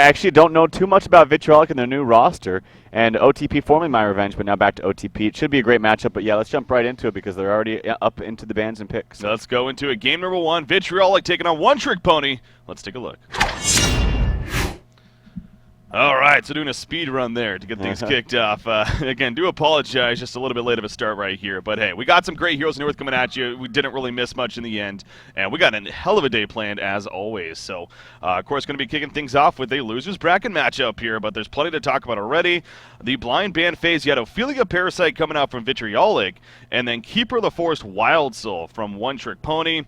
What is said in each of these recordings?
actually don't know too much about VtL and their new roster, and OTP formerly My Revenge, but now back to OTP. It should be a great matchup, but yeah, let's jump right into it because they're already up into the bans and picks. So let's go into it. Game number 1, VtL taking on One Trick Pony. Let's take a look. All right, so doing a speed run there to get things kicked off. Again, do apologize, just a little bit late of a start right here. But hey, we got some great heroes north coming at you. We didn't really miss much in the end. And we got a hell of a day planned, as always. So, of course, going to be kicking things off with a losers bracket matchup here. But there's plenty to talk about already. The blind ban phase, you had Ophelia Parasite coming out from VtL, and then Keeper of the Forest Wild Soul from One Trick Pony.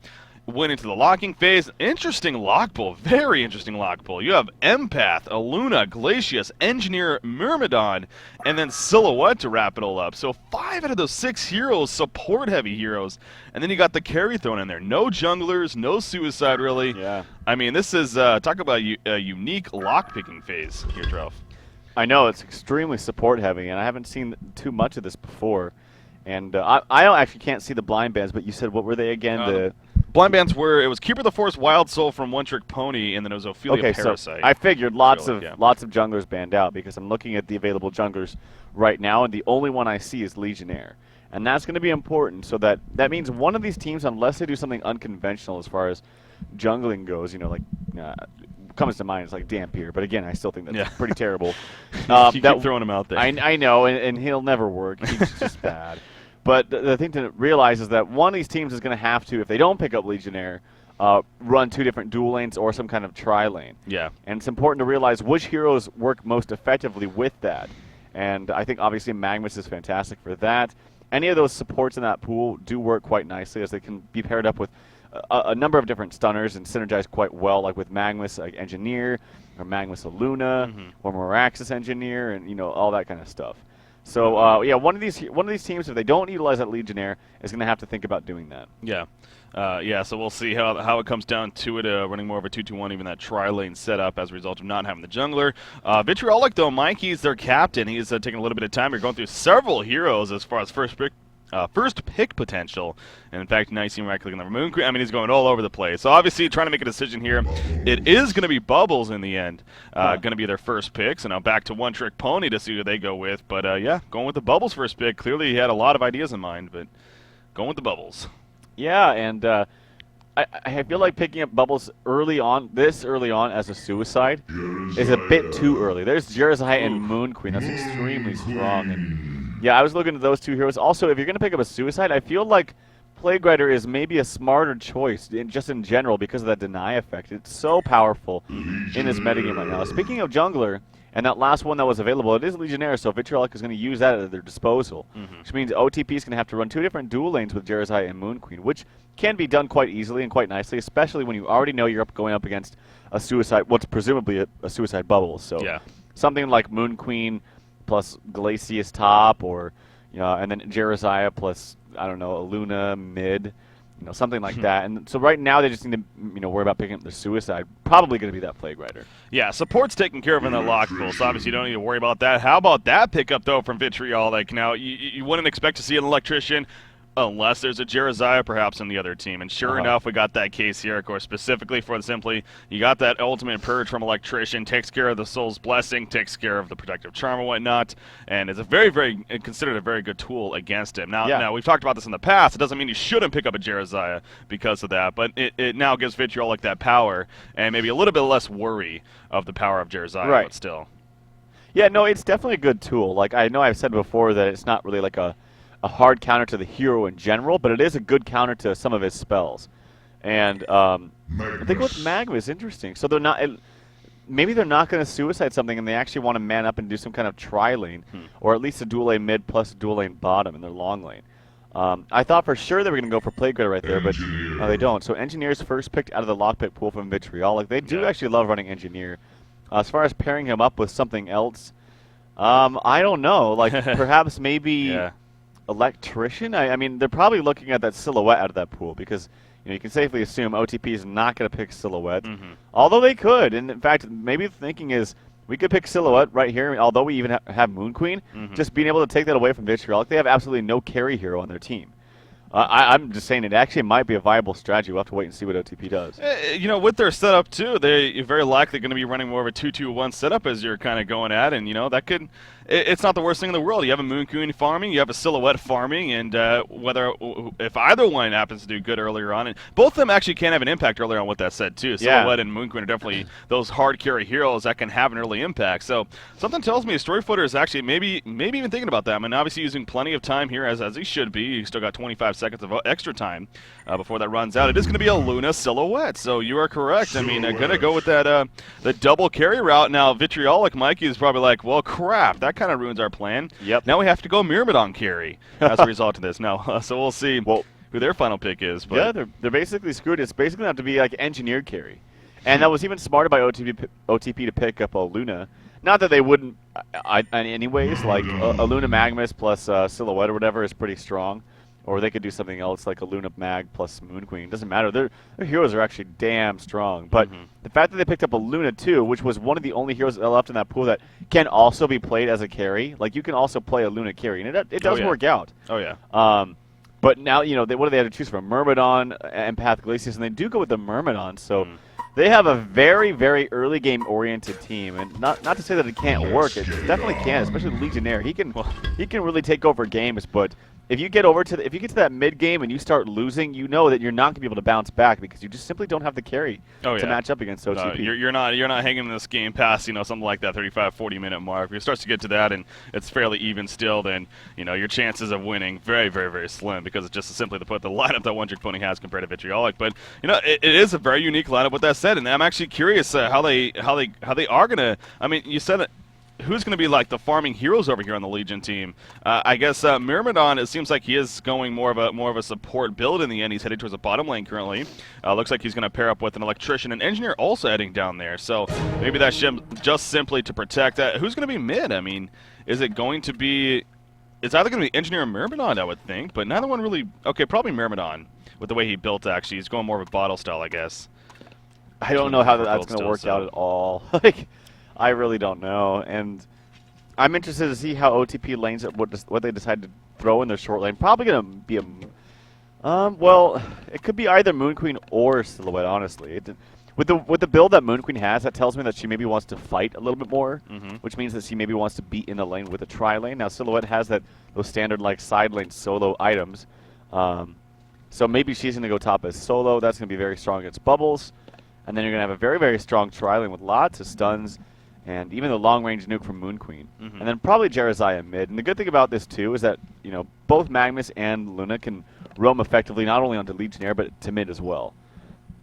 Went into the locking phase. Interesting lock pull. Very interesting lock pull. You have Empath, Aluna, Glacius, Engineer, Myrmidon, and then Silhouette to wrap it all up. So 5 out of those 6 heroes, support-heavy heroes. And then you got the carry thrown in there. No junglers, no suicide, really. Yeah. I mean, this is, talk about a unique lock-picking phase here, Trough. I know, it's extremely support-heavy, and I haven't seen too much of this before. And I actually can't see the blind bans, but you said what were they again? The blind bans were, it was Keeper of the Forest Wild Soul from One Trick Pony, and then it was Ophelia Parasite. So I figured lots of junglers banned out because I'm looking at the available junglers right now, and the only one I see is Legionnaire. And that's going to be important, so that means one of these teams, unless they do something unconventional as far as jungling goes, you know, like comes to mind is like Dampier, but again, I still think that's pretty terrible. You keep throwing him out there. I know, and he'll never work. He's just bad. But the thing to realize is that one of these teams is going to have to, if they don't pick up Legionnaire, run 2 different dual lanes or some kind of tri-lane. Yeah. And it's important to realize which heroes work most effectively with that. And I think obviously Magnus is fantastic for that. Any of those supports in that pool do work quite nicely as they can be paired up with a number of different stunners and synergize quite well, like with Magnus like Engineer, or Magnus Aluna, or Meraxis Engineer, and you know all that kind of stuff. So yeah, one of these teams, if they don't utilize that Legionnaire, is going to have to think about doing that. Yeah. Yeah, so we'll see how it comes down to it, running more of a 2-2-1, even that tri-lane setup as a result of not having the jungler. VtL, though, Mikey's their captain. He's taking a little bit of time. You're going through several heroes as far as first pick potential. And in fact, now you see him right-clicking the Moon Queen. I mean, he's going all over the place. So obviously, trying to make a decision here. It is going to be Bubbles in the end. Going to be their first pick. So now back to One Trick Pony to see who they go with. But yeah, going with the Bubbles first pick. Clearly, he had a lot of ideas in mind, but going with the Bubbles. Yeah, and I feel like picking up Bubbles this early on as a suicide is a bit too early. There's Jerizai and Moon Queen. That's extremely strong. And yeah, I was looking at those 2 heroes. Also, if you're going to pick up a suicide, I feel like Plague Rider is maybe a smarter choice just in general because of that deny effect. It's so powerful in this metagame right now. Speaking of jungler, and that last one that was available, it is Legionnaire, so VtL is going to use that at their disposal, which means OTP is going to have to run 2 different dual lanes with Jerizai and Moon Queen, which can be done quite easily and quite nicely, especially when you already know you're going up against a suicide, what's presumably a suicide bubble. So something like Moon Queen plus Glacius top, or and then Jerizai plus I don't know Aluna mid. Something like that. And so right now they just need to, worry about picking up the suicide. Probably going to be that Plague Rider. Yeah, support's taken care of in that lock pool, so obviously you don't need to worry about that. How about that pickup, though, from VtL? Like, now, you wouldn't expect to see an Electrician unless there's a Jerizai perhaps on the other team. And sure enough, we got that case here, of course, specifically for the Simply. You got that ultimate purge from Electrician, takes care of the Soul's Blessing, takes care of the Protective Charm and whatnot, and is a considered a very good tool against him. Now, we've talked about this in the past. It doesn't mean you shouldn't pick up a Jerizai because of that, but it now gives VtL that power and maybe a little bit less worry of the power of Jerizai, but still. Yeah, no, it's definitely a good tool. Like, I know I've said before that it's not really like a hard counter to the hero in general, but it is a good counter to some of his spells. And I think with Magma is interesting. So they're not, maybe they're not going to suicide something, and they actually want to man up and do some kind of tri-lane, or at least a dual lane mid plus a dual lane bottom in their long lane. I thought for sure they were going to go for Plague Rider right there, but no, they don't. So Engineer's first picked out of the lockpick pool from VtL. Like, they do actually love running Engineer. As far as pairing him up with something else, I don't know. Like, perhaps maybe Electrician? I mean, they're probably looking at that Silhouette out of that pool because you can safely assume OTP is not going to pick Silhouette. Although they could. And in fact, maybe the thinking is we could pick Silhouette right here, although we even have Moon Queen. Just being able to take that away from VtL. They have absolutely no carry hero on their team. I'm just saying it actually might be a viable strategy. We'll have to wait and see what OTP does. You know, with their setup too, they're very likely going to be running more of a 2-2-1 setup as you're kind of going at, and you know that could. It's not the worst thing in the world. You have a Moon Queen farming, you have a Silhouette farming, and if either one happens to do good earlier on, and both of them actually can have an impact earlier on. With that said, too, Silhouette and Moon Queen are definitely those hard carry heroes that can have an early impact. So something tells me Storyfooter is actually maybe even thinking about that. I mean, obviously using plenty of time here as he should be. You still got 25 seconds of extra time before that runs out. It is going to be a Luna Silhouette, so you are correct. I mean, going to go with that the double carry route. Now, Vitriolic Mikey is probably like, well, crap, that kind of ruins our plan. Yep. Now we have to go Myrmidon carry as a result of this. Now, so we'll see who their final pick is. But yeah, they're basically screwed. It's basically going to have to be like engineered carry. And that was even smarter by OTP to pick up a Luna. Not that they wouldn't anyways, like a Luna Magnus plus Silhouette or whatever is pretty strong. Or they could do something else like a Luna Mag plus Moon Queen. It doesn't matter. Their heroes are actually damn strong. But the fact that they picked up a Luna too, which was one of the only heroes left in that pool that can also be played as a carry. Like you can also play a Luna carry, and it does work out. Oh yeah. But now what do they have to choose from? Myrmidon, Empath, Glacius, and they do go with the Myrmidon. So they have a very, very early game oriented team, and not to say that it can't work. It definitely can, especially Legionnaire. He can really take over games, but if you get to that mid game and you start losing, you know that you're not going to be able to bounce back because you just simply don't have the carry to match up against OTP. You're not hanging in this game past something like that 35-40 minute mark. If it starts to get to that and it's fairly even still, then your chances of winning very, very, very slim because it's just simply to put the lineup that One Trick Pony has compared to Vitriolic. But it is a very unique lineup with that said, and I'm actually curious how they are gonna. I mean, you said it. Who's going to be like the farming heroes over here on the Legion team? I guess Myrmidon, it seems like he is going more of a support build in the end. He's heading towards the bottom lane currently. Looks like he's going to pair up with an Electrician and Engineer also heading down there. So maybe that's just simply to protect that. Who's going to be mid? I mean, is it going to be... It's either going to be Engineer or Myrmidon, I would think, but neither one really... Okay, probably Myrmidon with the way he built, actually. He's going more of a bottle style, I guess. I don't know how that's going to work out at all. I really don't know, and I'm interested to see how OTP lanes what they decide to throw in their short lane. Probably going to be well, it could be either Moon Queen or Silhouette. Honestly, with the build that Moon Queen has, that tells me that she maybe wants to fight a little bit more, which means that she maybe wants to be in the lane with a tri lane. Now Silhouette has those standard like side lane solo items, so maybe she's going to go top as solo. That's going to be very strong against Bubbles, and then you're going to have a very, very strong tri lane with lots of stuns. And even the long-range nuke from Moon Queen. And then probably Jerizaiah mid. And the good thing about this, too, is that, both Magnus and Luna can roam effectively not only onto Legionnaire, but to mid as well.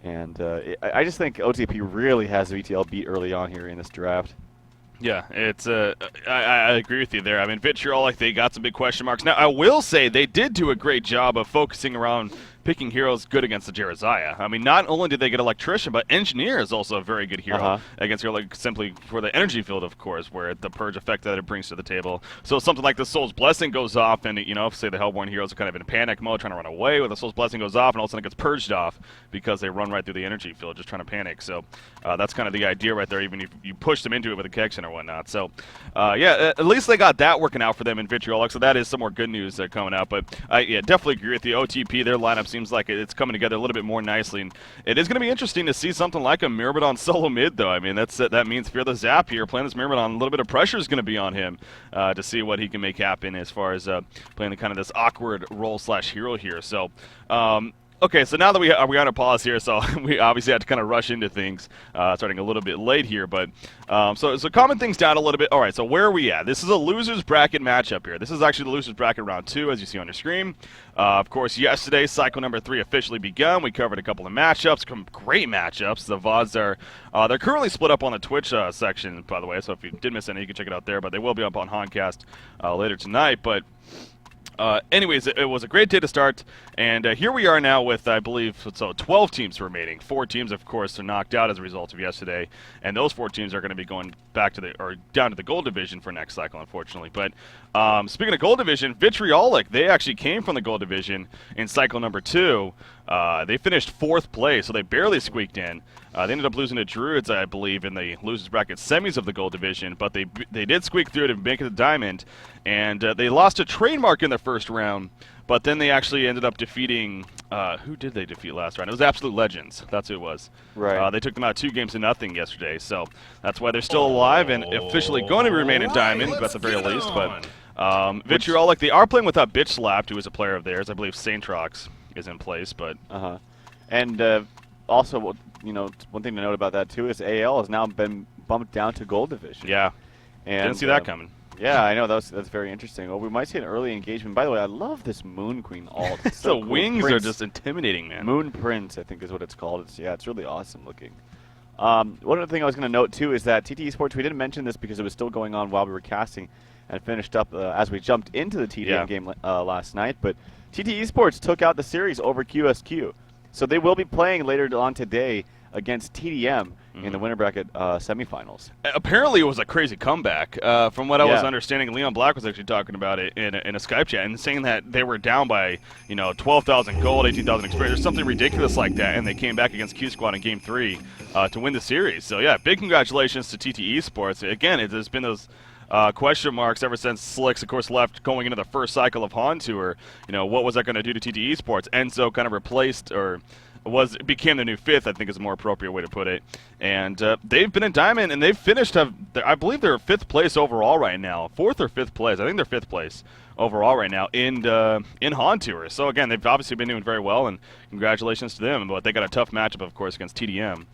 And I just think OTP really has VtL beat early on here in this draft. Yeah, it's I agree with you there. I mean, Vitriolic, they got some big question marks. Now, I will say they did do a great job of focusing around picking heroes good against the Jerizaiah. I mean, not only did they get Electrician, but Engineer is also a very good hero against hero, like simply for the energy field, of course, where the purge effect that it brings to the table. So something like the Soul's Blessing goes off, and say the Hellborn heroes are kind of in panic mode, trying to run away, where the Soul's Blessing goes off, and all of a sudden it gets purged off because they run right through the energy field, just trying to panic. So that's kind of the idea right there, even if you push them into it with a Kection or whatnot. So yeah, at least they got that working out for them in Vitriolic. So that is some more good news coming out. But yeah, definitely agree with the OTP. Their lineup seems like it's coming together a little bit more nicely, and it is going to be interesting to see something like a Myrmidon solo mid, though. I mean, that means if you're the Zap here playing this Myrmidon, a little bit of pressure is going to be on him to see what he can make happen as far as playing the kind of this awkward role / hero here. So okay, so now that we on a pause here, so we obviously had to kind of rush into things, starting a little bit late here, but so calming things down a little bit. All right, so where are we at? This is a losers bracket matchup here. This is actually the losers bracket round 2, as you see on your screen. Of course, yesterday, cycle number 3 officially begun. We covered a couple of matchups, some great matchups. The VODs are they're currently split up on the Twitch section, by the way, so if you did miss any, you can check it out there, but they will be up on HoNcast later tonight, but anyways, it was a great day to start, and here we are now with, I believe, 12 teams remaining. 4 teams, of course, are knocked out as a result of yesterday, and those 4 teams are going to be going back to down to the Gold Division for next cycle, unfortunately. But speaking of Gold Division, Vitriolic, they actually came from the Gold Division in cycle number 2. They finished 4th place, so they barely squeaked in. They ended up losing to Druids, I believe, in the losers bracket semis of the Gold Division, but they did squeak through to make it to Diamond, and they lost to Trademark in the first round, But then they actually ended up defeating. Who did they defeat last round? It was Absolute Legends. That's who it was. Right. They took them out 2-0 yesterday. So that's why they're still alive and officially going to remain in Diamond at the very least. But VtL, they are playing without Bitch Slapped, who is a player of theirs. I believe Saintrox is in place. But and also, one thing to note about that too is AL has now been bumped down to Gold Division. Yeah. And didn't see that coming. Yeah, I know. That's very interesting. Well, we might see an early engagement. By the way, I love this Moon Queen alt. It's so the cool. wings Prince. are just intimidating, man. Moon Prince, I think, is what it's called. It's really awesome looking. One other thing I was going to note, too, is that TT Esports, we didn't mention this because it was still going on while we were casting and finished up as we jumped into the TDM game last night. But TT Esports took out the series over QSQ. So they will be playing later on today against TDM in the winter bracket semifinals. Apparently, it was a crazy comeback. From what I was understanding, Leon Black was actually talking about it in a Skype chat and saying that they were down by 12,000 gold, 18,000 experience, or something ridiculous like that, and they came back against Q Squad in Game 3 to win the series. So yeah, big congratulations to TT Esports. Again, there's been those question marks ever since Slicks, of course, left going into the first cycle of HoN Tour. What was that going to do to TT Esports? Enzo kind of replaced or became the new fifth, I think is a more appropriate way to put it. And they've been in Diamond, and they've finished, I believe they're 5th place overall right now. 4th or 5th place. I think they're 5th place overall right now in HoN Tour. So, again, they've obviously been doing very well, and congratulations to them. But they got a tough matchup, of course, against TDM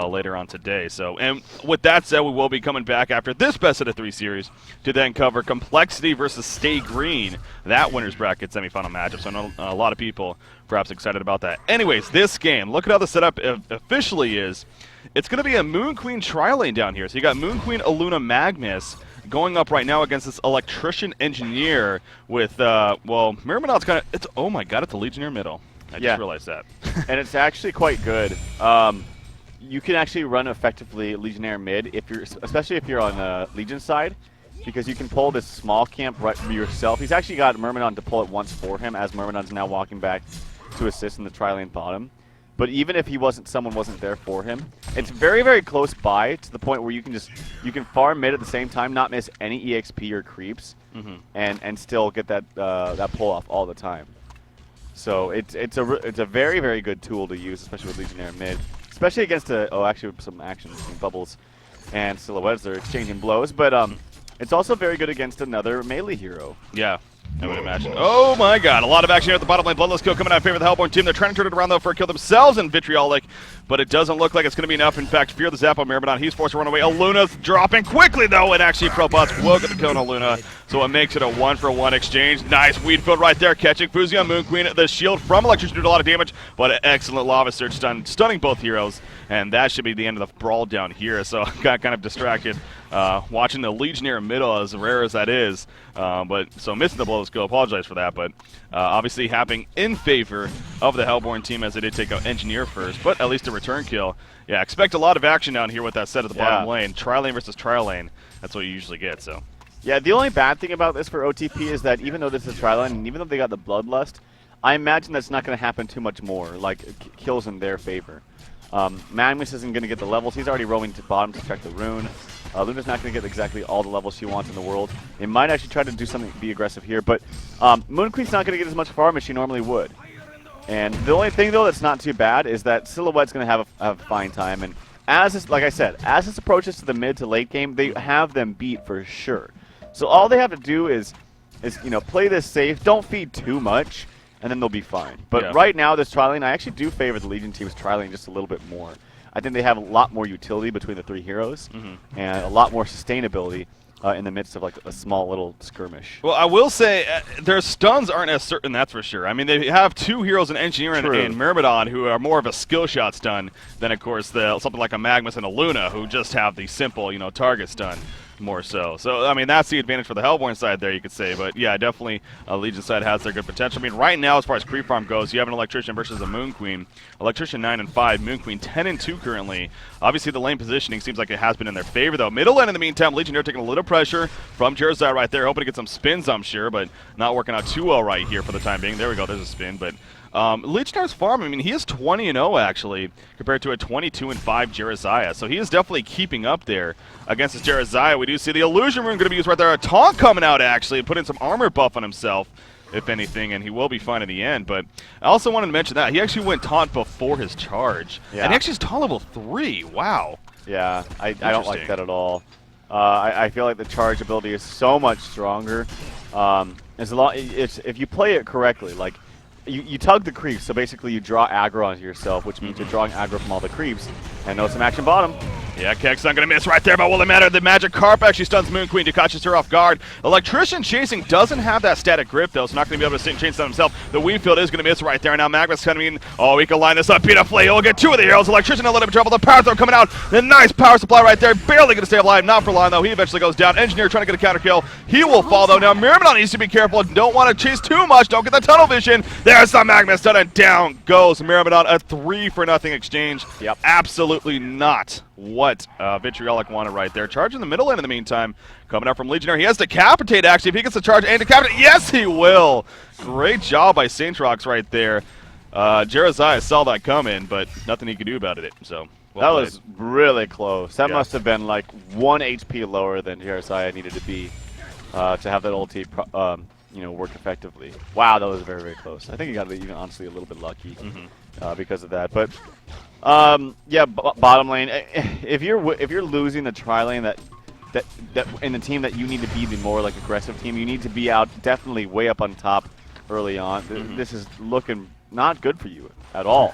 later on today. So, and with that said, we will be coming back after this best-of-3 series to then cover Complexity versus Stay Green, that winner's bracket semifinal matchup. So I know a lot of people perhaps excited about that. Anyways, this game, look at how the setup officially is. It's going to be a Moon Queen tri-lane down here. So you got Moon Queen, Aluna, Magnus going up right now against this Electrician Engineer with, Myrmidon's kind of, oh my god, it's a Legionnaire middle. I just realized that. And it's actually quite good. You can actually run effectively Legionnaire mid, especially if you're on Legion side, because you can pull this small camp right for yourself. He's actually got Myrmidon to pull it once for him, as Myrmidon's now walking back to assist in the tri-lane bottom. But even if someone wasn't there for him, it's very, very close by to the point where you can farm mid at the same time, not miss any EXP or creeps, and still get that pull off all the time. So it's a very, very good tool to use, especially with Legionnaire mid, especially against some action between Bubbles and Silhouettes. They're exchanging blows, but it's also very good against another melee hero. Yeah. I would imagine. Oh my god, a lot of action here at the bottom lane. Bloodless kill coming out in favor of the Hellborn team. They're trying to turn it around, though, for a kill themselves in Vitriolic, but it doesn't look like it's going to be enough. In fact, Fear the Zap on Myrmidon. He's forced to run away. Aluna's dropping quickly, though, and actually Probots will get the kill on Aluna, so it makes it a 1-for-1 exchange. Nice weed field right there, catching Fuzi on Moon Queen. The shield from Electrician did a lot of damage, but an excellent Lava Surge stunning both heroes, and that should be the end of the brawl down here. So I got kind of distracted watching the Legionnaire middle, as rare as that is. So missing the blow skill, apologize for that, but obviously happening in favor of the Hellborn team, as they did take out Engineer first, but at least a return kill. Yeah, expect a lot of action down here with that set at the bottom lane. Tri-lane versus tri-lane, that's what you usually get, so. Yeah, the only bad thing about this for OTP is that even though this is a tri-lane, and even though they got the Bloodlust, I imagine that's not going to happen too much more, like kills in their favor. Magnus isn't going to get the levels. He's already roaming to bottom to check the rune. Luna's not going to get exactly all the levels she wants in the world. They might actually try to do something, be aggressive here, but Moon Queen's not going to get as much farm as she normally would. And the only thing, though, that's not too bad is that Silhouette's going to have a fine time. And like I said, as this approaches to the mid to late game, they have them beat for sure. So all they have to do is play this safe, don't feed too much, and then they'll be fine. But right now, this tri-lane, I actually do favor the Legion team's tri-lane just a little bit more. I think they have a lot more utility between the 3 heroes and a lot more sustainability in the midst of like a small little skirmish. Well, I will say their stuns aren't as certain, that's for sure. I mean, they have 2 heroes in Engineer and Myrmidon who are more of a skill shot stun than, of course, something like a Magnus and a Luna who just have the simple, target stun. More so. So, I mean, that's the advantage for the Hellborn side there, you could say. But, yeah, definitely Legion side has their good potential. I mean, right now, as far as creep farm goes, you have an Electrician versus a Moon Queen. Electrician 9-5, Moon Queen 10-2 currently. Obviously, the lane positioning seems like it has been in their favor, though. Middle lane, in the meantime, Legionnaire taking a little pressure from Jersey right there, hoping to get some spins, I'm sure, but not working out too well right here for the time being. There we go, there's a spin, but Legionnaire's farm, I mean, he is 20-0 actually, compared to a 22-5 Jereziah. So he is definitely keeping up there against this Jereziah. We do see the Illusion Rune going to be used right there. A taunt coming out actually, putting some armor buff on himself. if anything, and he will be fine in the end. But I also wanted to mention that he actually went taunt before his charge. Yeah. And he actually is taunt level 3. Wow. Yeah, I don't like that at all. I feel like the charge ability is so much stronger. If you play it correctly, like you tug the creeps, so basically you draw aggro onto yourself, which means you're drawing aggro from all the creeps. And notice some action bottom. Yeah, Kek's not going to miss right there, but will it matter? The Magic Carp actually stuns Moon Queen to catches her off guard. Electrician chasing doesn't have that static grip, though, so not going to be able to chain stun himself. The Weedfield is going to miss right there. Now Magma's coming in. Oh, we can line this up beautifully. He'll get 2 of the arrows. Electrician a little bit of trouble. The power throw coming out. The nice power supply right there. Barely going to stay alive. Not for long, though. He eventually goes down. Engineer trying to get a counter kill. He will fall, though. Now Myrmidon needs to be careful. Don't want to chase too much. Don't get the tunnel vision. There's the Magma stun, and down goes Myrmidon. A 3-for-0 exchange. Yep. Absolutely not what Vitriolic wanted right there. Charge in the middle lane in the meantime. Coming up from Legionnaire. He has Decapitate, actually. If he gets the charge and Decapitate, yes, he will. Great job by Saintrox right there. Jeraziah saw that coming, but nothing he could do about it. So That was really close. That Yeah. must have been like 1 HP lower than Jeraziah needed to be to have that ulti work effectively. Wow, that was very, very close. I think he got even honestly a little bit lucky because of that. But yeah, bottom lane. If you're losing the tri lane that in the team that you need to be the more like aggressive team, you need to be out definitely way up on top early on. This is looking not good for you at all.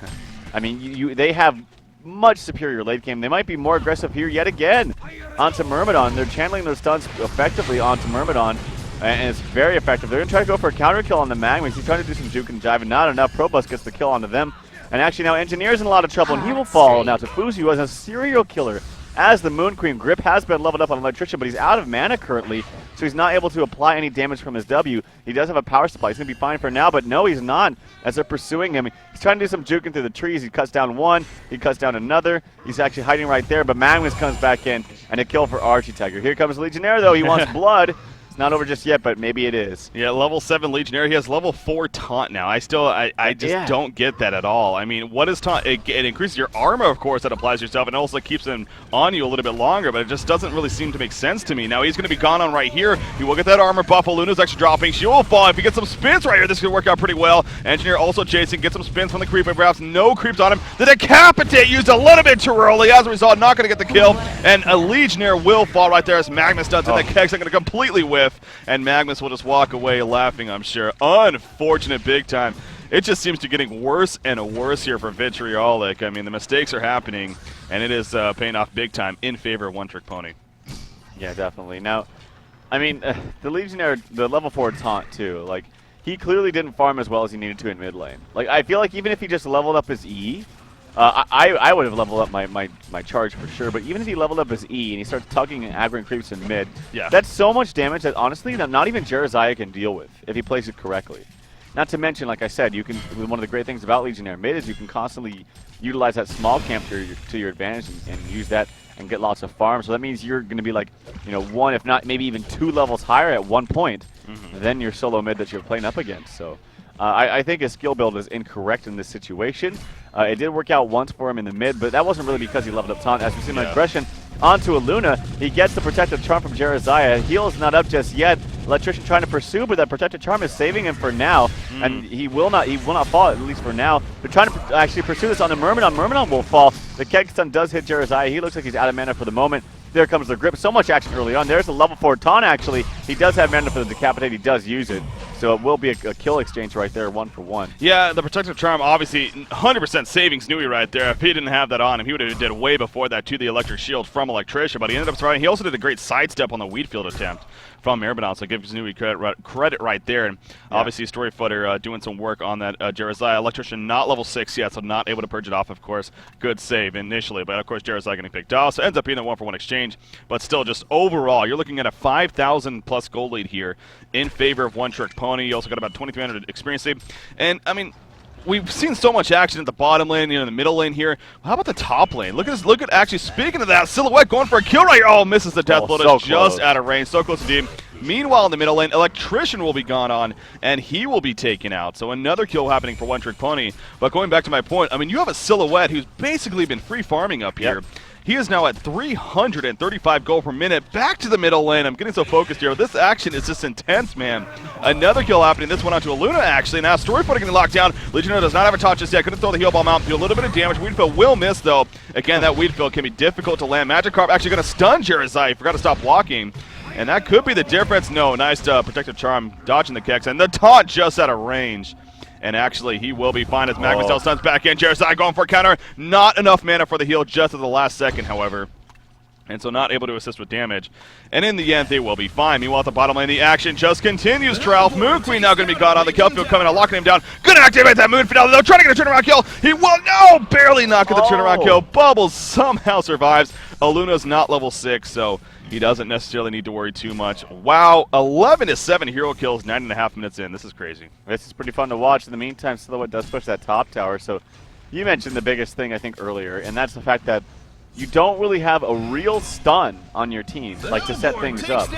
I mean, they have much superior late game. They might be more aggressive here yet again onto Myrmidon. They're channeling those stunts effectively onto Myrmidon, and it's very effective. They're going to try to go for a counter kill on the Magmas. He's trying to do some juke and jive, and not enough. Probus gets the kill onto them. And actually now Engineer's in a lot of trouble, and he will fall now to Fuzi, who has a serial killer as the Moon Queen. Grip has been leveled up on Electrician, but he's out of mana currently, so he's not able to apply any damage from his W. He does have a power supply. He's going to be fine for now, but no, he's not, as they're pursuing him. He's trying to do some juking through the trees. He cuts down one. He cuts down another. He's actually hiding right there, but Magnus comes back in, and a kill for Archie Tiger. Here comes Legionnaire, though. He wants blood. It's not over just yet, but maybe it is. Yeah, level 7 Legionnaire. He has level 4 taunt now. I just don't get that at all. I mean, what is taunt? It increases your armor, of course, that applies to yourself, and also keeps them on you a little bit longer, but it just doesn't really seem to make sense to me. Now he's going to be gone on right here. He will get that armor buff. Luna's actually dropping. She will fall. If he gets some spins right here, this could work out pretty well. Engineer also chasing. Get some spins from the creep, but perhaps no creeps on him. The Decapitate used a little bit too early. As a result, not going to get the kill, and a Legionnaire will fall right there as Magnus does, and the Keg's going to completely whiff, and Magnus will just walk away laughing, I'm sure. Unfortunate big time. It just seems to be getting worse and worse here for Vitriolic. I mean, the mistakes are happening, and it is paying off big time in favor of One Trick Pony. Yeah, definitely. Now, I mean, the Legionnaire, the level 4 taunt, too, like, he clearly didn't farm as well as he needed to in mid lane. Like, I feel like even if he just leveled up his E, I would have leveled up my charge for sure, but even if he leveled up his E and he starts tugging and aggroing creeps in mid, that's so much damage that honestly not even Jeraziah can deal with if he plays it correctly. Not to mention, like I said, you can. One of the great things about Legionnaire mid is you can constantly utilize that small camp to your advantage and use that and get lots of farm. So that means you're going to be like, one, if not maybe even 2 levels higher at one point than your solo mid that you're playing up against. So I think his skill build is incorrect in this situation. It did work out once for him in the mid, but that wasn't really because he leveled up taunt. As we see my aggression onto a Luna, he gets the protective charm from Jeraziah. Heal's not up just yet. Electrician trying to pursue, but that protective charm is saving him for now, and he will not fall, at least for now. They're trying to actually pursue this on the Myrmidon. Myrmidon will fall. The Keg stun does hit Jeraziah. He looks like he's out of mana for the moment. There comes the grip. So much action early on. There's a level 4 taunt, actually. He does have mana for the Decapitate. He does use it. So it will be a kill exchange right there, 1 for 1. Yeah, the Protective Charm, obviously, 100% savings Nui right there. If he didn't have that on him, he would have did way before that to the Electric Shield from Electrician, but he ended up surviving. He also did a great sidestep on the Weedfield attempt from Myrmidon, so gives Nui credit right there. And obviously, Storyfooter doing some work on that Jeraziah. Electrician not level 6 yet, so not able to purge it off, of course. Good save initially, but of course, Jeraziah getting picked off, so ends up being a 1 for 1 exchange. But still, just overall, you're looking at a 5,000 plus gold lead here in favor of One Trick Pony. You also got about 2,300 experience save. And, I mean, we've seen so much action at the bottom lane, in the middle lane here. How about the top lane? Look at actually, speaking of that, Silhouette going for a kill right here. Oh, misses the death blow. So just out of range. So close indeed. Meanwhile, in the middle lane, Electrician will be gone on, and he will be taken out. So another kill happening for One Trick Pony. But going back to my point, I mean, you have a Silhouette who's basically been free farming up here. He is now at 335 gold per minute. Back to the middle lane. I'm getting so focused here. This action is just intense, man. Another kill happening. This one onto Luna, actually. Now Storyfooter getting locked down. Legionnaire does not have a touch just yet. Couldn't throw the heal bomb out. Do a little bit of damage. Weedfill will miss, though. Again, that Weedfill can be difficult to land. Magikarp actually going to stun Jerizai. He forgot to stop blocking. And that could be the difference. No, nice protective charm, dodging the Kex, and the taunt just out of range. And actually, he will be fine as Magma stuns back in. Jerizai going for a counter. Not enough mana for the heal just at the last second, however. And so not able to assist with damage. And in the end, they will be fine. Meanwhile, at the bottom lane, the action just continues. Tralf, Moon Queen now going to be caught on the kill field, coming out, locking him down. Going to activate that Moon Finale, though, trying to get a turnaround kill. He will, no, barely not get the turnaround kill. Bubbles somehow survives. Aluna's not level 6, so he doesn't necessarily need to worry too much. Wow, 11-7 hero kills, 9.5 minutes in. This is crazy. This is pretty fun to watch. In the meantime, Silhouette does push that top tower. So you mentioned the biggest thing, I think, earlier, and that's the fact that you don't really have a real stun on your team, like to set things up.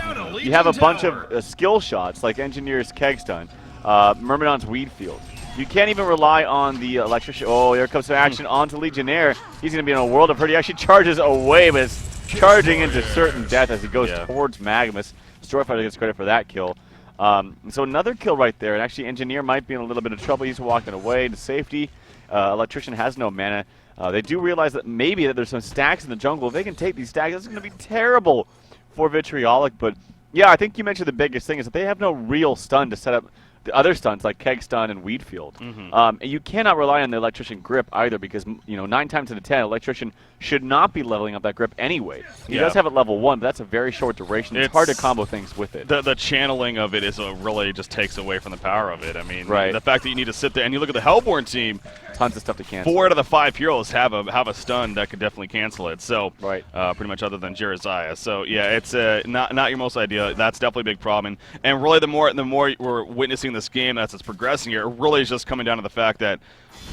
You have a bunch of skill shots, like Engineer's Keg Stun, Myrmidon's Weed Field. You can't even rely on the Electrician. Oh, here comes some action onto Legionnaire. He's going to be in a world of hurt. He actually charges away, but is charging into certain death as he goes towards Magmus. Storyfighter gets credit for that kill. So another kill right there, and actually Engineer might be in a little bit of trouble. He's walking away to safety. Electrician has no mana. They do realize that maybe that there's some stacks in the jungle. If they can take these stacks, that's going to be terrible for Vitriolic. But yeah, I think you mentioned the biggest thing is that they have no real stun to set up the other stuns like Keg Stun and Weed Field. And you cannot rely on the Electrician grip either because, 9 times out of 10, Electrician should not be leveling up that grip anyway. He does have it level 1, but that's a very short duration. It's hard to combo things with it. The channeling of it is really just takes away from the power of it. I mean, the fact that you need to sit there, and you look at the Hellborn team, tons of stuff to cancel. 4 out of the 5 heroes have a stun that could definitely cancel it. So pretty much other than Jerizai. So yeah, it's not your most ideal. That's definitely a big problem. And really, the more we're witnessing this game as it's progressing here, it really is just coming down to the fact that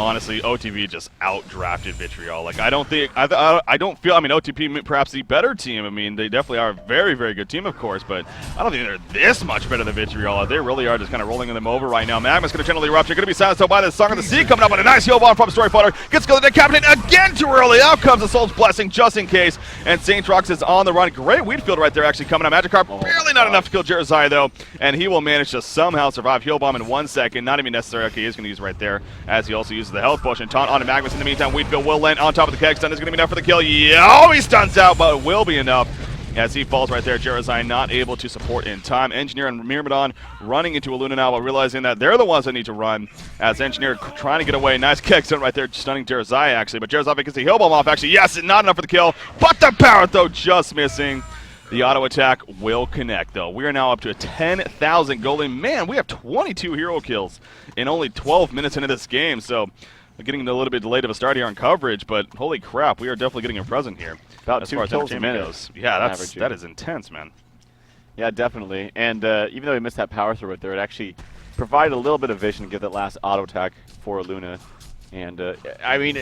honestly, OTP just outdrafted Vitriol. Like I don't feel. I mean, OTP perhaps the better team. I mean, they definitely are a very, very good team, of course. But I don't think they're this much better than Vitriol. They really are just kind of rolling them over right now. Magma's going to channel the eruption. Going to be silenced by the Song of the Sea coming up on a nice heal bomb from Storyfighter. Gets going to decapitate again too early. Out comes the Soul's Blessing just in case. And Saint Rox is on the run. Great Weedfield right there actually coming up. Magikarp barely not enough to kill Jerizai though, and he will manage to somehow survive heal bomb in 1 second. Not even necessary. Okay, he's going to use right there as he also uses the health potion. Taunt onto Magmus. In the meantime, Weedfield will land on top of the Keg Stun. Is going to be enough for the kill. Yeah, he stuns out, but it will be enough as he falls right there. Jerizai not able to support in time. Engineer and Myrmidon running into Aluna now, but realizing that they're the ones that need to run as Engineer trying to get away. Nice Keg Stun right there, stunning Jerizai actually, but Jerizai gets the heal bomb off actually. Yes, not enough for the kill, but the power though just missing. The auto attack will connect, though. We are now up to 10,000 gold. And man, we have 22 hero kills in only 12 minutes into this game. So we're getting a little bit delayed of a start here on coverage, but holy crap, we are definitely getting a present here. About as 2 far as kills a entertainment minute goes. Yeah, that is intense, man. Yeah, definitely. And even though we missed that power through it there, it actually provided a little bit of vision to get that last auto attack for Luna. And I mean,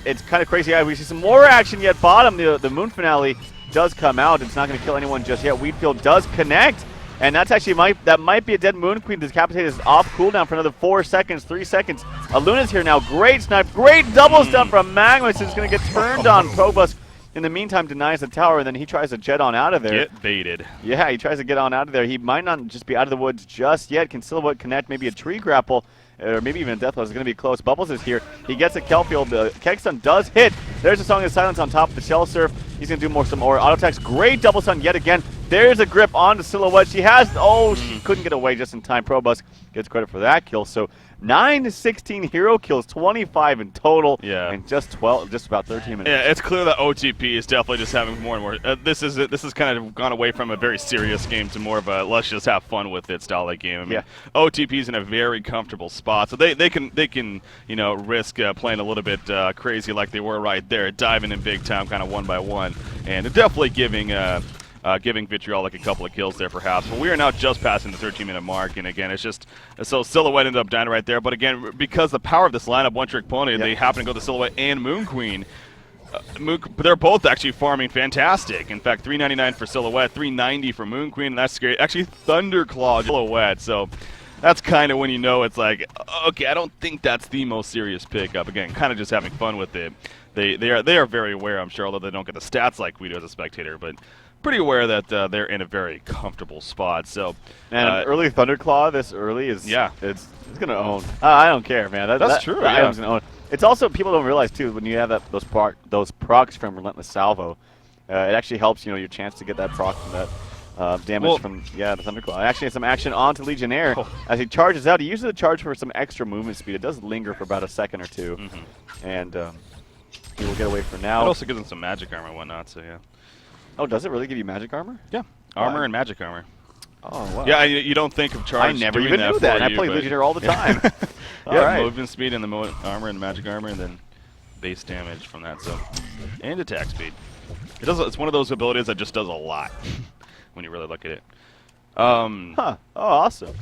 it's kind of crazy. We see some more action yet. Bottom, the Moon Finale does come out. It's not going to kill anyone just yet. Weedfield does connect, and that's actually that might be a dead Moon Queen. Decapitated is off cooldown for another 4 seconds, 3 seconds. Luna's here now. Great snipe, great double stun from Magmus. It's going to get turned on. Probus, in the meantime, denies the tower, and then he tries to jet on out of there. Get baited. Yeah, he tries to get on out of there. He might not just be out of the woods just yet. Can Silhouette connect? Maybe a tree grapple. Or maybe even a Death Blow is going to be close. Bubbles is here. He gets a Kelfield. The Keg Stun does hit. There's a Song of Silence on top of the Shell Surf. He's going to do some more auto attacks. Great double stun yet again. There's a grip onto Silhouette. She has, she couldn't get away just in time. Probus gets credit for that kill. So 9 to 16 hero kills, 25 in total, and just about 13 minutes. Yeah, it's clear that OTP is definitely just having more and more. This has kind of gone away from a very serious game to more of a let's just have fun with it style of game. I mean, OTP is in a very comfortable spot, so they can risk playing a little bit crazy like they were right there, diving in big time, kind of one by one, and definitely giving Vitriolic a couple of kills there perhaps. But we are now just passing the 13-minute mark, and again, it's just so Silhouette ended up dying right there. But again, because the power of this lineup, one-trick pony, they happen to go to Silhouette and Moon Queen. They're both actually farming fantastic. In fact, 399 for Silhouette, 390 for Moon Queen, and that's great. Actually, Thunderclaw Silhouette. So that's kind of when you know it's like, okay, I don't think that's the most serious pickup. Again, kind of just having fun with it. They are very aware, I'm sure, although they don't get the stats like we do as a spectator, but pretty aware that they're in a very comfortable spot. So, and early Thunderclaw this early is it's gonna own. I don't care, man. That's true. That item's gonna own. It's also, people don't realize too, when you have those procs from Relentless Salvo, it actually helps your chance to get that proc from that damage from the Thunderclaw. Actually, some action onto Legionnaire as he charges out. He uses the charge for some extra movement speed. It does linger for about a second or two, and he will get away for now. It also gives him some magic armor and whatnot. So yeah. Oh, does it really give you magic armor? Yeah, armor and magic armor. Oh, wow. Yeah, you don't think of charge. I never even knew that. I play Legionnaire all the time. Movement speed and the armor and magic armor, and then base damage from that. So, and attack speed. It's one of those abilities that just does a lot when you really look at it. Oh, awesome.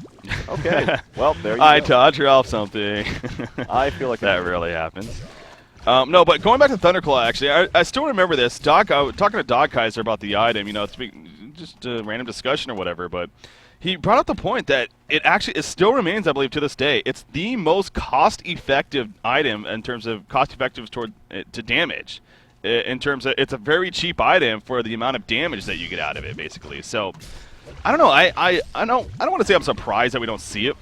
Okay. Well, there you go. I taught Ralph something. I feel like that really happens. No, but going back to Thunderclaw, actually, I still remember this. Talking to Doc Kaiser about the item, it's just a random discussion or whatever, but he brought up the point that it still remains, I believe, to this day, it's the most cost-effective item in terms of cost-effective to damage. In terms of, it's a very cheap item for the amount of damage that you get out of it, basically. So, I don't know. I don't want to say I'm surprised that we don't see it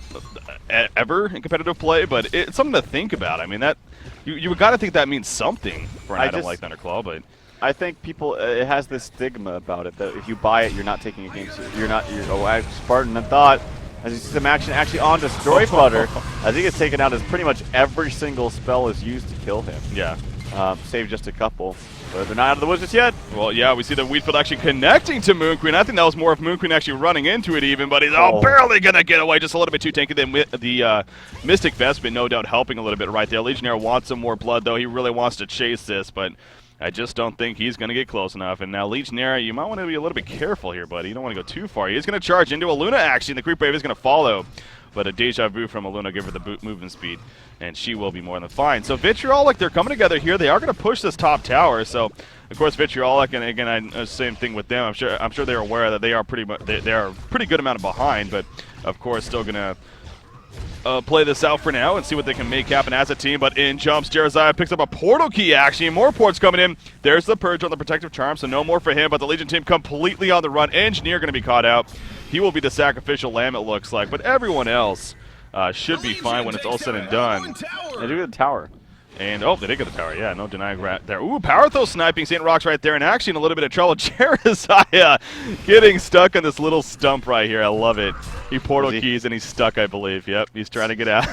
ever in competitive play, but it's something to think about. I mean, that you got to think that means something for an item like Thunderclaw, but I think people it has this stigma about it that if you buy it, you're not taking a game. You're Spartan and thought as you see some action actually on Destroy Flutter. I think it's taken out as pretty much every single spell is used to kill him. Yeah. Save just a couple. But they're not out of the woods just yet. Well, yeah, we see the Wheatfield actually connecting to Moon Queen. I think that was more of Moon Queen actually running into it even, but he's barely going to get away. Just a little bit too tanky. The Mystic Vestment no doubt helping a little bit right there. Legionnaire wants some more blood, though. He really wants to chase this, but I just don't think he's going to get close enough. And now Legionnaire, you might want to be a little bit careful here, buddy. You don't want to go too far. He's going to charge into a Luna action. The Creep Wave is going to follow. But a Deja Vu from Aluna give her the movement speed, and she will be more than fine. So Vitriolic, they're coming together here. They are going to push this top tower. So, of course, Vitriolic, and again, same thing with them. I'm sure they're aware that they are they are a pretty good amount of behind, but of course, still going to play this out for now and see what they can make happen as a team. But in jumps, Jeremiah picks up a portal key, actually. More ports coming in. There's the Purge on the Protective Charm, so no more for him. But the Legion team completely on the run. Engineer going to be caught out. He will be the sacrificial lamb, it looks like. But everyone else should be fine when it's all said and done. They do get the tower. And, they did get the tower. Yeah, no denying there. Ooh, Power Throw sniping St. Rock's right there. And actually in a little bit of trouble. Jeremiah getting stuck on this little stump right here. I love it. He portal keys and he's stuck, I believe. Yep, he's trying to get out.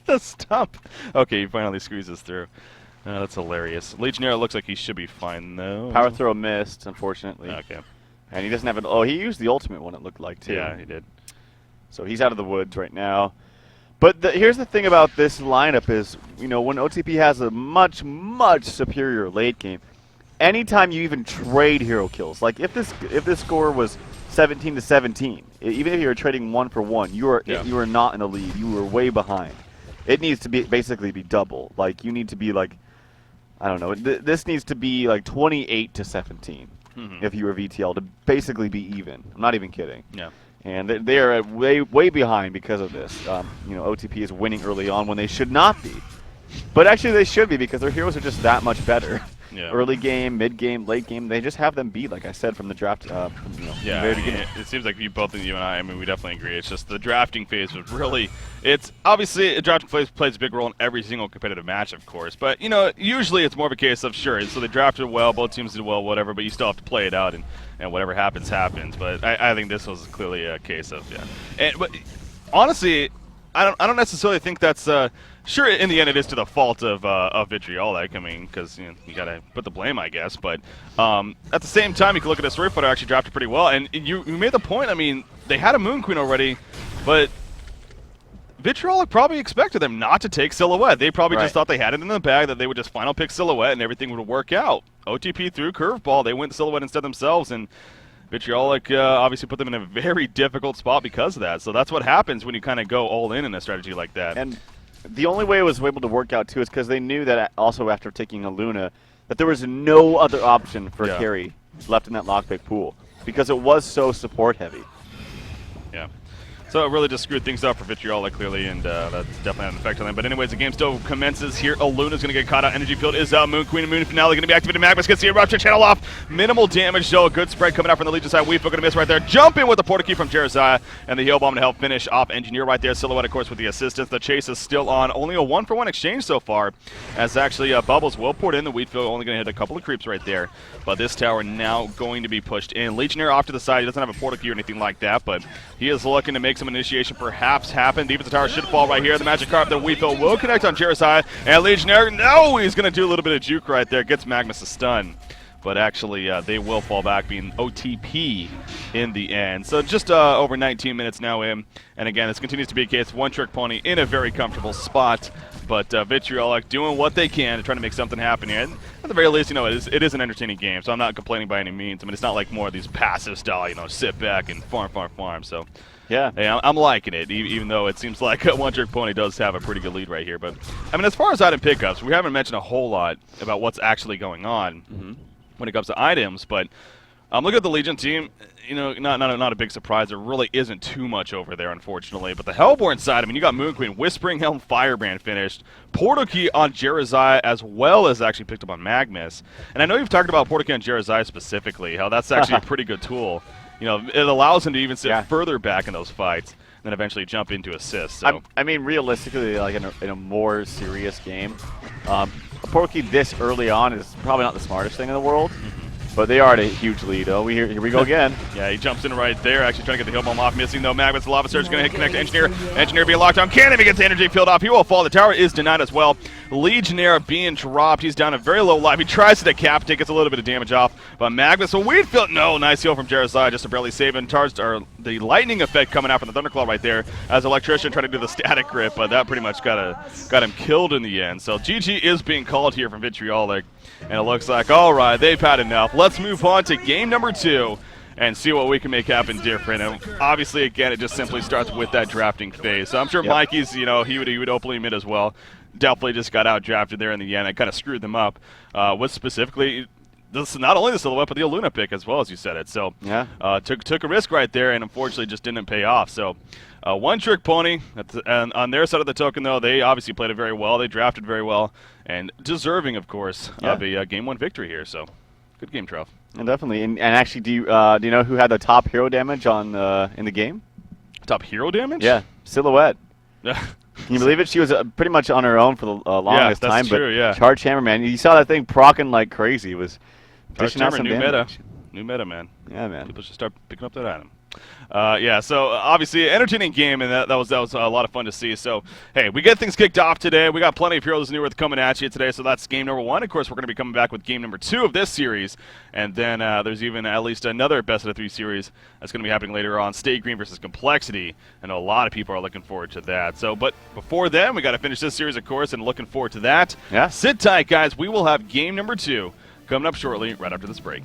The stump. Okay, he finally squeezes through. That's hilarious. Legionnaire looks like he should be fine, though. Power Throw missed, unfortunately. Okay. And he doesn't have an... Oh, he used the ultimate one, it looked like, too. Yeah, he did. So he's out of the woods right now. But here's the thing about this lineup is, when OTP has a much, much superior late game, anytime you even trade hero kills, like if this score was 17-17, even if you were trading 1 for 1, you are not in the lead. You were way behind. It needs to basically be double. Like, you need to be like, I don't know, this needs to be like 28-17. If you were VtL to basically be even. I'm not even kidding. Yeah. And they are way behind because of this. OTP is winning early on when they should not be. But actually they should be because their heroes are just that much better. Yeah. Early game, mid game, late game, they just have them beat, like I said, from the draft. Yeah, very beginning. It seems like you and I mean, we definitely agree. It's just the drafting phase was really, it's obviously, drafting phase plays a big role in every single competitive match, of course. But, usually it's more of a case of, sure, so they drafted well, both teams did well, whatever, but you still have to play it out, and whatever happens, happens. But I think this was clearly a case of, but honestly, I don't necessarily think that's, sure, in the end, it is to the fault of Vitriolic. I mean, because you got to put the blame, I guess. But at the same time, you can look at this Destroy Flutter actually drafted pretty well. And you made the point. I mean, they had a Moon Queen already, but Vitriolic probably expected them not to take Silhouette. They probably just thought they had it in the bag, that they would just final pick Silhouette and everything would work out. OTP threw Curveball. They went Silhouette instead themselves, and Vitriolic obviously put them in a very difficult spot because of that. So that's what happens when you kind of go all in a strategy like that. And the only way it was able to work out, too, is because they knew that also after taking a Luna, that there was no other option for carry left in that lockpick pool because it was so support heavy. Yeah. So it really just screwed things up for VtL clearly, and that's definitely had an effect on them. But anyways, the game still commences here. Aluna's going to get caught out. Energy field is out. Moon Queen and Moon Finale going to be activated. Magnus gets the eruption channel off. Minimal damage, though. A good spread coming out from the Legion side. Weefil going to miss right there. Jump in with the porta key from Jeremiah, and the heal bomb to help finish off Engineer right there. Silhouette, of course, with the assistance. The chase is still on. Only a 1-for-1 exchange so far, as actually Bubbles will port in. The Weedfield only going to hit a couple of creeps right there. But this tower now going to be pushed in. Legionnaire off to the side. He doesn't have a porta key or anything like that, but he is looking to make some initiation perhaps happen. Defensive tower should fall right here. The magic carp that Weefil will connect on Jeremiah, and Legionnaire, no, he's going to do a little bit of juke right there. Gets Magnus a stun. But actually, they will fall back, being OTP in the end. So just over 19 minutes now in. And again, this continues to be a case of one-trick pony in a very comfortable spot. But VtL doing what they can to try to make something happen here. And at the very least, you know, it is an entertaining game. So I'm not complaining by any means. I mean, it's not like more of these passive style, you know, sit back and farm. So yeah, hey, I'm liking it, even though it seems like a one-trick pony does have a pretty good lead right here. But I mean, as far as item pickups, we haven't mentioned a whole lot about what's actually going on. When it comes to items, but look at the Legion team. You know, not a big surprise. There really isn't too much over there, unfortunately. But the Hellborn side, I mean, you got Moon Queen, Whispering Helm, Firebrand finished, Portal Key on Jeremiah, as well as actually picked up on Magnus. And I know you've talked about Portal Key on Jeremiah specifically, how that's actually a pretty good tool. You know, it allows him to even sit further back in those fights, and then eventually jump into assists. So. I mean, realistically, like in a more serious game, a Portal Key this early on is probably not the smartest thing in the world. But they are at a huge lead. Oh, here we go again. Yeah, he jumps in right there, actually trying to get the heal bomb off. Missing, though. Magnus, the Lava Surge is going to connect to Engineer. Engineer being locked down. Can't even get the energy field off. He will fall. The tower is denied as well. Legionnaire being dropped. He's down a very low life. He tries to decapitate, gets a little bit of damage off. But Magnus, a weird field. No, nice heal from Jeremiah, just to barely save him. The lightning effect coming out from the Thunderclaw right there as Electrician trying to do the static grip, but that pretty much got him killed in the end. So GG is being called here from VtL. And it looks like, all right, they've had enough. Let's move on to game number 2 and see what we can make happen different. And obviously, again, it just simply starts with that drafting phase. So I'm sure Mikey's, you know, he would openly admit as well, definitely just got out drafted there in the end. It kind of screwed them up. With specifically, this not only the Silhouette, but the Aluna pick as well, as you said it. So took a risk right there, and unfortunately just didn't pay off. So one-trick pony. And on their side of the token, though, they obviously played it very well. They drafted very well, and deserving, of course, of a Game 1 victory here. So good game, Trev. And definitely. And actually, do you know who had the top hero damage on in the game? Top hero damage? Yeah, Silhouette. Can you believe it? She was pretty much on her own for the longest time. True, but Charge Hammer, man, you saw that thing procking like crazy. It was Charge Hammer, new meta. New meta, man. Yeah, man. People should start picking up that item. Yeah, so obviously entertaining game, and that was a lot of fun to see. So hey, we get things kicked off today. We got plenty of Heroes of New Earth coming at you today. So that's game number 1. Of course, we're going to be coming back with game number 2 of this series, and then there's even at least another best of the 3 series that's going to be happening later on. Stay Green versus Complexity. I know a lot of people are looking forward to that. So, but before then, we got to finish this series, of course, and looking forward to that. Yeah. Sit tight, guys. We will have game number 2 coming up shortly, right after this break.